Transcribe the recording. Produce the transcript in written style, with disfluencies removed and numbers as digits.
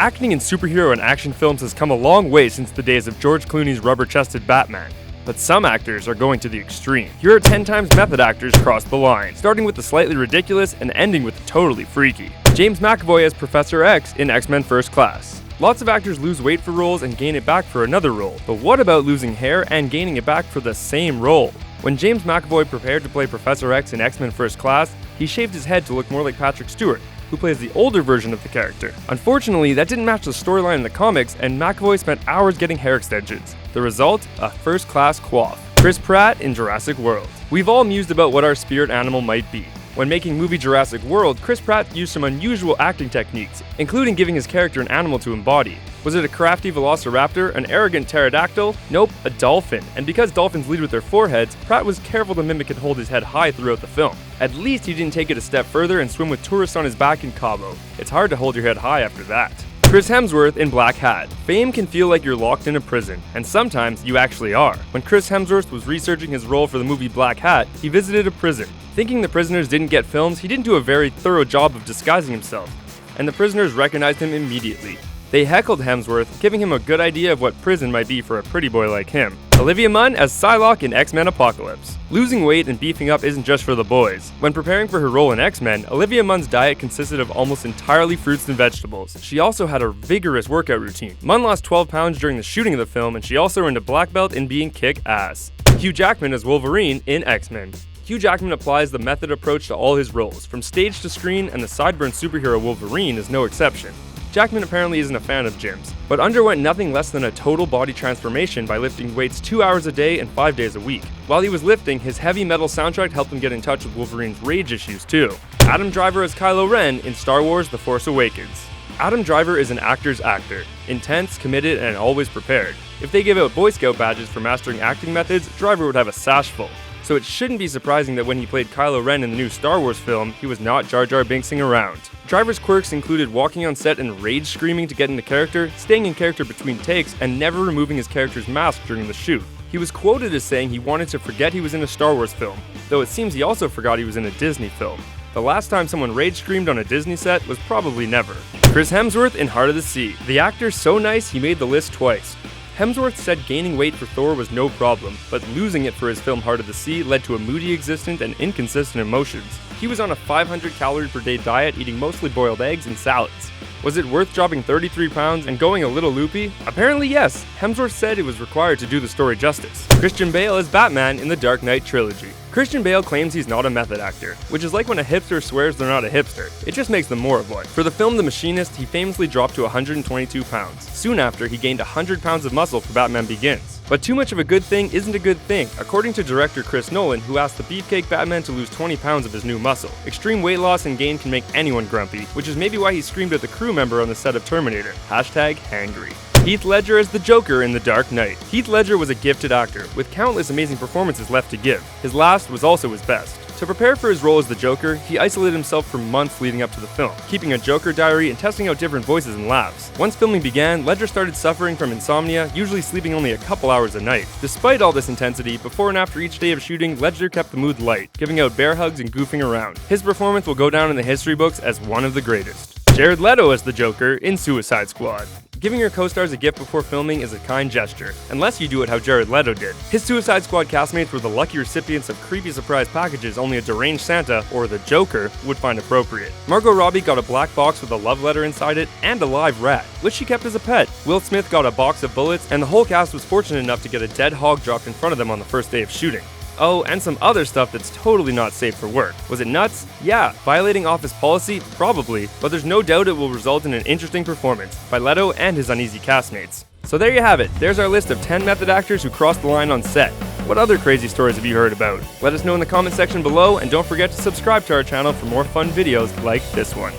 Acting in superhero and action films has come a long way since the days of George Clooney's rubber-chested Batman. But some actors are going to the extreme. Here are 10 times method actors crossed the line, starting with the slightly ridiculous and ending with the totally freaky. James McAvoy as Professor X in X-Men First Class. Lots of actors lose weight for roles and gain it back for another role, but what about losing hair and gaining it back for the same role? When James McAvoy prepared to play Professor X in X-Men First Class, he shaved his head to look more like Patrick Stewart, who plays the older version of the character. Unfortunately, that didn't match the storyline in the comics, and McAvoy spent hours getting hair extensions. The result? A first-class coif. Chris Pratt in Jurassic World. We've all mused about what our spirit animal might be. When making movie Jurassic World, Chris Pratt used some unusual acting techniques, including giving his character an animal to embody. Was it a crafty velociraptor, an arrogant pterodactyl? Nope, a dolphin. And because dolphins lead with their foreheads, Pratt was careful to mimic and hold his head high throughout the film. At least he didn't take it a step further and swim with tourists on his back in Cabo. It's hard to hold your head high after that. Chris Hemsworth in Black Hat. Fame can feel like you're locked in a prison, and sometimes you actually are. When Chris Hemsworth was researching his role for the movie Black Hat, he visited a prison. Thinking the prisoners didn't get films, he didn't do a very thorough job of disguising himself, and the prisoners recognized him immediately. They heckled Hemsworth, giving him a good idea of what prison might be for a pretty boy like him. OLIVIA MUNN as PSYLOCKE in X-Men Apocalypse. Losing weight and beefing up isn't just for the boys. When preparing for her role in X-Men, Olivia Munn's diet consisted of almost entirely fruits and vegetables. She also had a vigorous workout routine. Munn lost 12 pounds during the shooting of the film, and she also earned a black belt in being kick-ass. Hugh Jackman as Wolverine in X-Men. Hugh Jackman applies the method approach to all his roles, from stage to screen, and the sideburn superhero Wolverine is no exception. Jackman apparently isn't a fan of gyms, but underwent nothing less than a total body transformation by lifting weights 2 hours a day and 5 days a week. While he was lifting, his heavy metal soundtrack helped him get in touch with Wolverine's rage issues too. Adam Driver as Kylo Ren in Star Wars The Force Awakens. Adam Driver is an actor's actor, intense, committed, and always prepared. If they gave out Boy Scout badges for mastering acting methods, Driver would have a sash full. So it shouldn't be surprising that when he played Kylo Ren in the new Star Wars film, he was not Jar Jar Binksing around. Driver's quirks included walking on set and rage screaming to get into character, staying in character between takes, and never removing his character's mask during the shoot. He was quoted as saying he wanted to forget he was in a Star Wars film, though it seems he also forgot he was in a Disney film. The last time someone rage screamed on a Disney set was probably never. Chris Hemsworth in Heart of the Sea. The actor's so nice he made the list twice. Hemsworth said gaining weight for Thor was no problem, but losing it for his film Heart of the Sea led to a moody existence and inconsistent emotions. He was on a 500 calorie per day diet, eating mostly boiled eggs and salads. Was it worth dropping 33 pounds and going a little loopy? Apparently yes. Hemsworth said it was required to do the story justice. Christian Bale as Batman in the Dark Knight trilogy. Christian Bale claims he's not a method actor, which is like when a hipster swears they're not a hipster. It just makes them more of one. For the film The Machinist, he famously dropped to 122 pounds. Soon after, he gained 100 pounds of muscle for Batman Begins. But too much of a good thing isn't a good thing, according to director Chris Nolan, who asked the Beefcake Batman to lose 20 pounds of his new muscle. Extreme weight loss and gain can make anyone grumpy, which is maybe why he screamed at the crew member on the set of Terminator. #hangry. Heath Ledger as the Joker in The Dark Knight. Heath Ledger was a gifted actor, with countless amazing performances left to give. His last was also his best. To prepare for his role as the Joker, he isolated himself for months leading up to the film, keeping a Joker diary and testing out different voices and laughs. Once filming began, Ledger started suffering from insomnia, usually sleeping only a couple hours a night. Despite all this intensity, before and after each day of shooting, Ledger kept the mood light, giving out bear hugs and goofing around. His performance will go down in the history books as one of the greatest. Jared Leto as the Joker in Suicide Squad. Giving your co-stars a gift before filming is a kind gesture, unless you do it how Jared Leto did. His Suicide Squad castmates were the lucky recipients of creepy surprise packages only a deranged Santa, or the Joker, would find appropriate. Margot Robbie got a black box with a love letter inside it and a live rat, which she kept as a pet. Will Smith got a box of bullets, and the whole cast was fortunate enough to get a dead hog dropped in front of them on the first day of shooting. Oh, and some other stuff that's totally not safe for work. Was it nuts? Yeah. Violating office policy? Probably. But there's no doubt it will result in an interesting performance by Leto and his uneasy castmates. So there you have it. There's our list of 10 method actors who crossed the line on set. What other crazy stories have you heard about? Let us know in the comment section below, and don't forget to subscribe to our channel for more fun videos like this one.